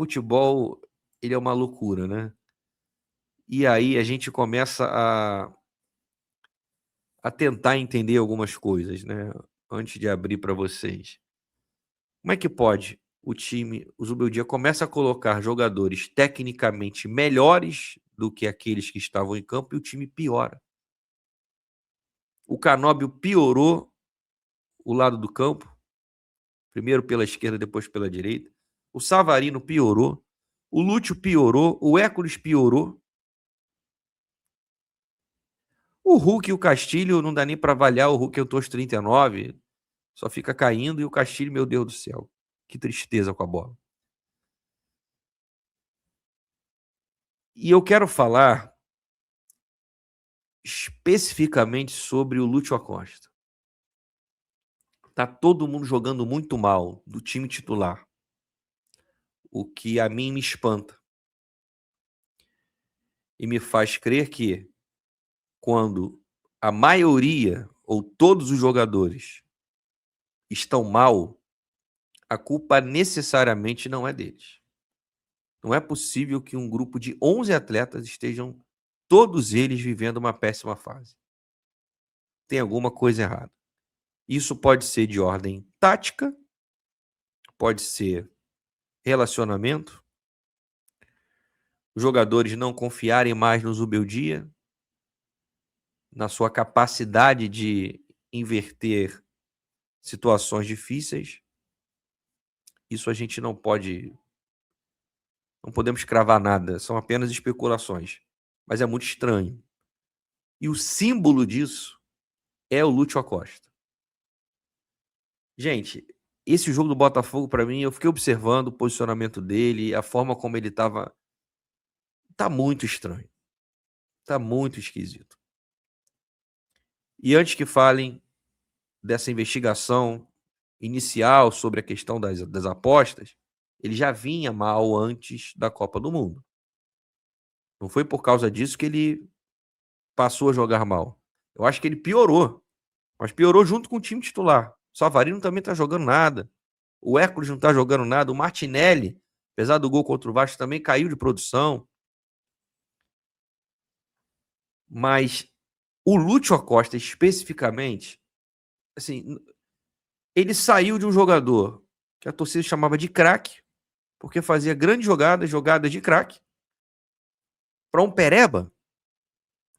futebol, ele é uma loucura, né? E aí a gente começa a tentar entender algumas coisas, né? Antes de abrir para vocês. Como é que pode o Zubeldia começa a colocar jogadores tecnicamente melhores do que aqueles que estavam em campo e o time piora? O Canóbio piorou o lado do campo, primeiro pela esquerda, depois pela direita. O Savarino piorou. O Lúcio piorou. O Hércules piorou. O Hulk e o Castilho, não dá nem para avaliar. O Hulk eu tô aos 39, só fica caindo. E o Castilho, meu Deus do céu, que tristeza com a bola. E eu quero falar especificamente sobre o Lúcio Acosta. Tá todo mundo jogando muito mal do time titular, o que a mim me espanta e me faz crer que quando a maioria ou todos os jogadores estão mal, a culpa necessariamente não é deles. Não é possível que um grupo de 11 atletas estejam todos eles vivendo uma péssima fase. Tem alguma coisa errada. Isso pode ser de ordem tática, pode ser relacionamento, os jogadores não confiarem mais no Zubeldia, na sua capacidade de inverter situações difíceis. Isso a gente não podemos cravar nada, são apenas especulações. Mas é muito estranho. E o símbolo disso é o Lúcio Acosta. Gente, esse jogo do Botafogo, para mim, eu fiquei observando o posicionamento dele, a forma como ele estava. Tá muito estranho. Tá muito esquisito. E antes que falem dessa investigação inicial sobre a questão das apostas, ele já vinha mal antes da Copa do Mundo. Não foi por causa disso que ele passou a jogar mal. Eu acho que ele piorou, mas piorou junto com o time titular. O Savarino também tá jogando nada. O Hércules não tá jogando nada. O Martinelli, apesar do gol contra o Vasco, também caiu de produção. Mas o Lúcio Acosta, especificamente, assim, ele saiu de um jogador que a torcida chamava de craque, porque fazia grandes jogadas de craque, para um pereba.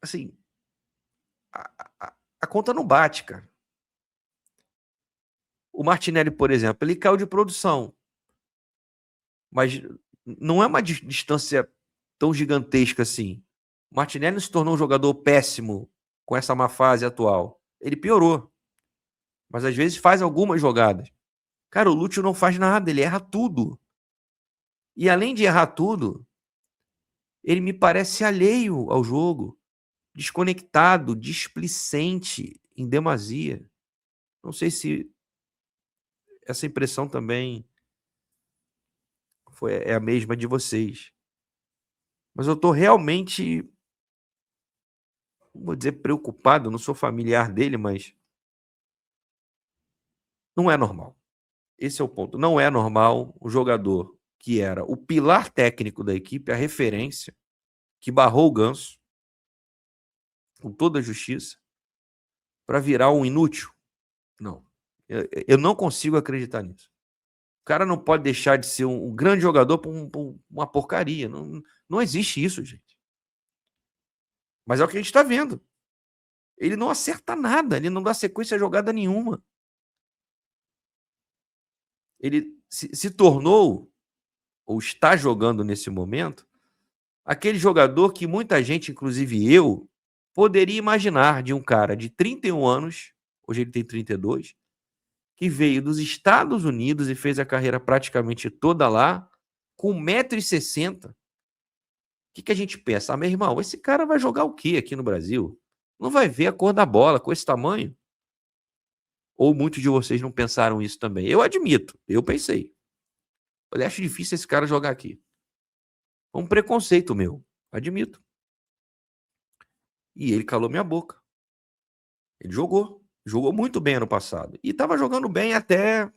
Assim, a conta não bate, cara. O Martinelli, por exemplo, ele caiu de produção, mas não é uma distância tão gigantesca assim. O Martinelli não se tornou um jogador péssimo com essa má fase atual. Ele piorou, mas às vezes faz algumas jogadas. Cara, o Lúcio não faz nada, ele erra tudo. E além de errar tudo, ele me parece alheio ao jogo, desconectado, displicente em demasia. Não sei se essa impressão também é a mesma de vocês. Mas eu estou realmente, não vou dizer preocupado, não sou familiar dele, mas não é normal. Esse é o ponto. Não é normal o jogador que era o pilar técnico da equipe, a referência, que barrou o Ganso, com toda a justiça, para virar um inútil. Não. Eu não consigo acreditar nisso. O cara não pode deixar de ser um grande jogador por uma porcaria. Não existe isso, gente. Mas é o que a gente está vendo. Ele não acerta nada, ele não dá sequência a jogada nenhuma. Ele se tornou, ou está jogando nesse momento, aquele jogador que muita gente, inclusive eu, poderia imaginar de um cara de 31 anos, hoje ele tem 32, que veio dos Estados Unidos e fez a carreira praticamente toda lá, com 1,60 m. O que a gente pensa? Ah, meu irmão, esse cara vai jogar o quê aqui no Brasil? Não vai ver a cor da bola com esse tamanho? Ou muitos de vocês não pensaram isso também? Eu admito, eu pensei. Eu acho difícil esse cara jogar aqui. É um preconceito meu, admito. E ele calou minha boca. Ele jogou muito bem ano passado. E estava jogando bem até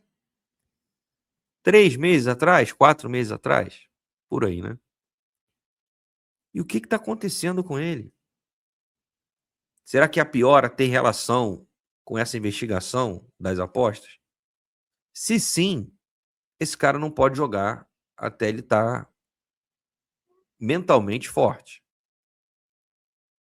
3 meses atrás, 4 meses atrás. por aí, né? E o que está acontecendo com ele? Será que a piora tem relação com essa investigação das apostas? Se sim, esse cara não pode jogar até ele estar mentalmente forte.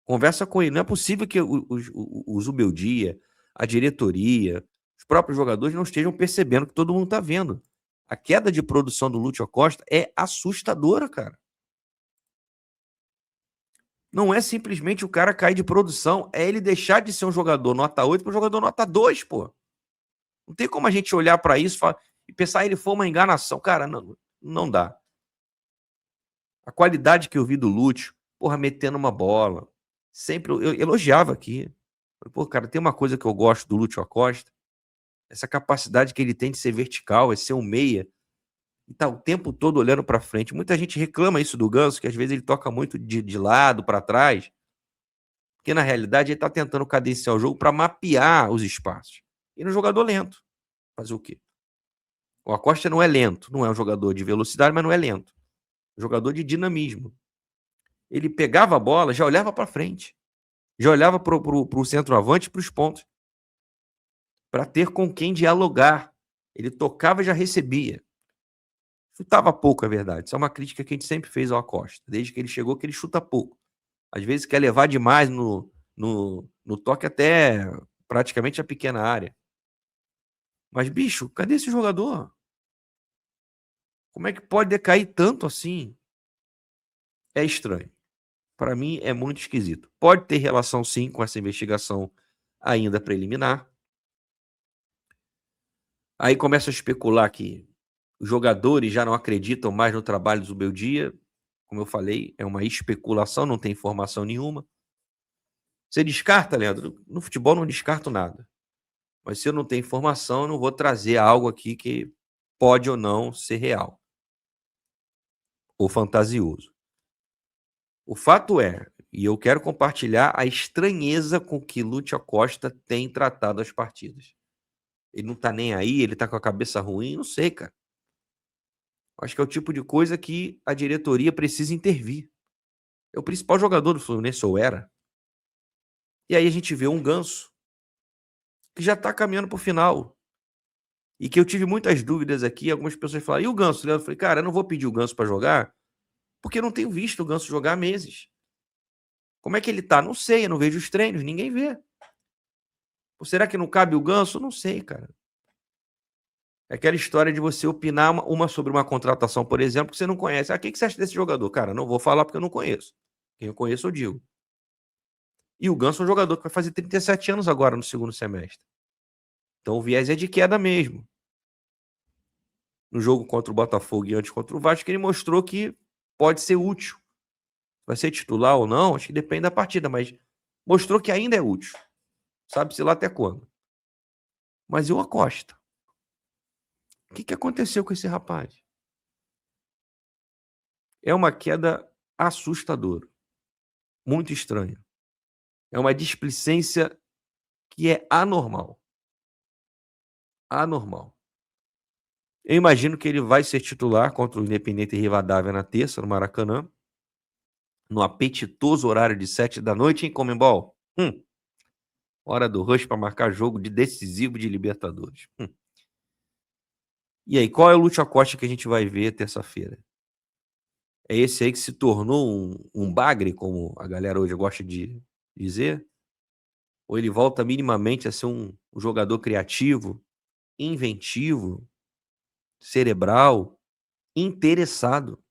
Conversa com ele. Não é possível que o Zubeldia, a diretoria, os próprios jogadores não estejam percebendo que todo mundo está vendo. A queda de produção do Lúcio Acosta é assustadora, cara. Não é simplesmente o cara cair de produção, é ele deixar de ser um jogador nota 8 para um jogador nota 2, pô. Não tem como a gente olhar para isso e pensar ele foi uma enganação. Cara, não dá. A qualidade que eu vi do Lúcio, porra, metendo uma bola. Sempre eu elogiava aqui. Pô, cara, tem uma coisa que eu gosto do Lúcio Acosta, essa capacidade que ele tem de ser vertical, é ser um meia, e tá o tempo todo olhando para frente. Muita gente reclama isso do Ganso, que às vezes ele toca muito de lado, para trás, porque na realidade ele tá tentando cadenciar o jogo para mapear os espaços. E no jogador lento. Fazer o quê? O Acosta não é lento, não é um jogador de velocidade, mas não é lento. É um jogador de dinamismo. Ele pegava a bola, já olhava para frente. Já olhava para o centroavante e para os pontos. Para ter com quem dialogar. Ele tocava e já recebia. Chutava pouco, é verdade. Isso é uma crítica que a gente sempre fez ao Acosta. Desde que ele chegou, que ele chuta pouco. Às vezes quer levar demais no toque até praticamente a pequena área. Mas, bicho, cadê esse jogador? Como é que pode decair tanto assim? É estranho. Para mim, é muito esquisito. Pode ter relação, sim, com essa investigação ainda preliminar. Aí começa a especular que os jogadores já não acreditam mais no trabalho do Zubeldia. Como eu falei, é uma especulação, não tem informação nenhuma. Você descarta, Leandro? No futebol não descarto nada. Mas se eu não tenho informação, eu não vou trazer algo aqui que pode ou não ser real ou fantasioso. O fato é, e eu quero compartilhar a estranheza com que Lúcio Acosta tem tratado as partidas. Ele não tá nem aí, ele tá com a cabeça ruim, não sei, cara. Acho que é o tipo de coisa que a diretoria precisa intervir. É o principal jogador do Fluminense, ou era. E aí a gente vê um Ganso que já tá caminhando pro final. E que eu tive muitas dúvidas aqui, algumas pessoas falaram, e o Ganso? Eu falei, cara, eu não vou pedir o Ganso para jogar, porque eu não tenho visto o Ganso jogar há meses. Como é que ele tá? Não sei, eu não vejo os treinos, ninguém vê. Ou será que não cabe o Ganso? Não sei, cara. É aquela história de você opinar uma sobre uma contratação, por exemplo, que você não conhece. Ah, o que você acha desse jogador? Cara, não vou falar porque eu não conheço. Quem eu conheço, eu digo. E o Ganso é um jogador que vai fazer 37 anos agora no segundo semestre. Então o viés é de queda mesmo. No jogo contra o Botafogo e antes contra o Vasco, ele mostrou que pode ser útil. Vai ser titular ou não, acho que depende da partida, mas mostrou que ainda é útil. Sabe-se lá até quando. Mas e o Acosta? O que aconteceu com esse rapaz? É uma queda assustadora. Muito estranha. É uma displicência que é anormal. Anormal. Eu imagino que ele vai ser titular contra o Independente Rivadavia na terça, no Maracanã. No apetitoso horário de 7 da noite, hein, Comembol? Hora do rush para marcar jogo de decisivo de Libertadores. E aí, qual é o Lúcio Acosta que a gente vai ver terça-feira? É esse aí que se tornou um bagre, como a galera hoje gosta de dizer? Ou ele volta minimamente a ser um jogador criativo, inventivo, cerebral, interessado?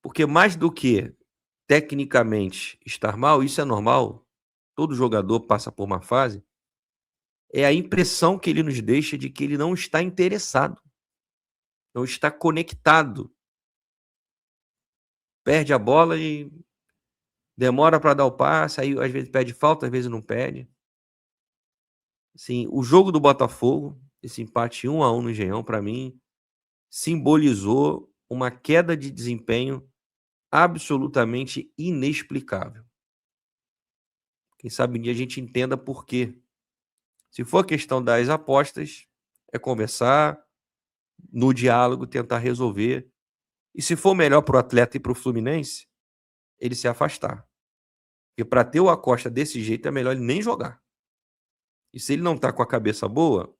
Porque mais do que tecnicamente estar mal, isso é normal, todo jogador passa por uma fase, é a impressão que ele nos deixa de que ele não está interessado, não está conectado. Perde a bola e demora para dar o passe, aí às vezes pede falta, às vezes não pede. Assim, o jogo do Botafogo, esse empate 1-1 no Engenhão, para mim, simbolizou uma queda de desempenho absolutamente inexplicável. Quem sabe um dia a gente entenda por quê. Se for a questão das apostas, é conversar, no diálogo, tentar resolver E se for melhor para o atleta e para o Fluminense, ele se afastar. Porque para ter o Acosta desse jeito é melhor ele nem jogar. E se ele não tá com a cabeça boa,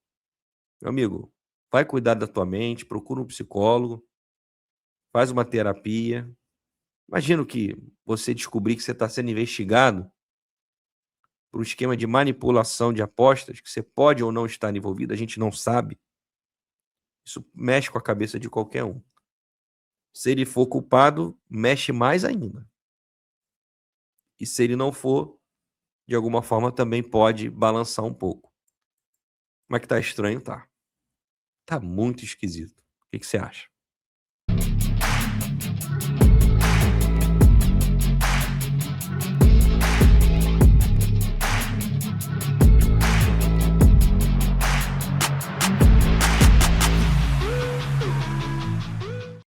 meu amigo, vai cuidar da tua mente, procura um psicólogo, faz uma terapia. Imagino que você descobrir que você está sendo investigado por um esquema de manipulação de apostas, que você pode ou não estar envolvido, a gente não sabe. Isso mexe com a cabeça de qualquer um. Se ele for culpado, mexe mais ainda. E se ele não for, de alguma forma também pode balançar um pouco. Mas que tá estranho, tá. Tá muito esquisito. O que você acha?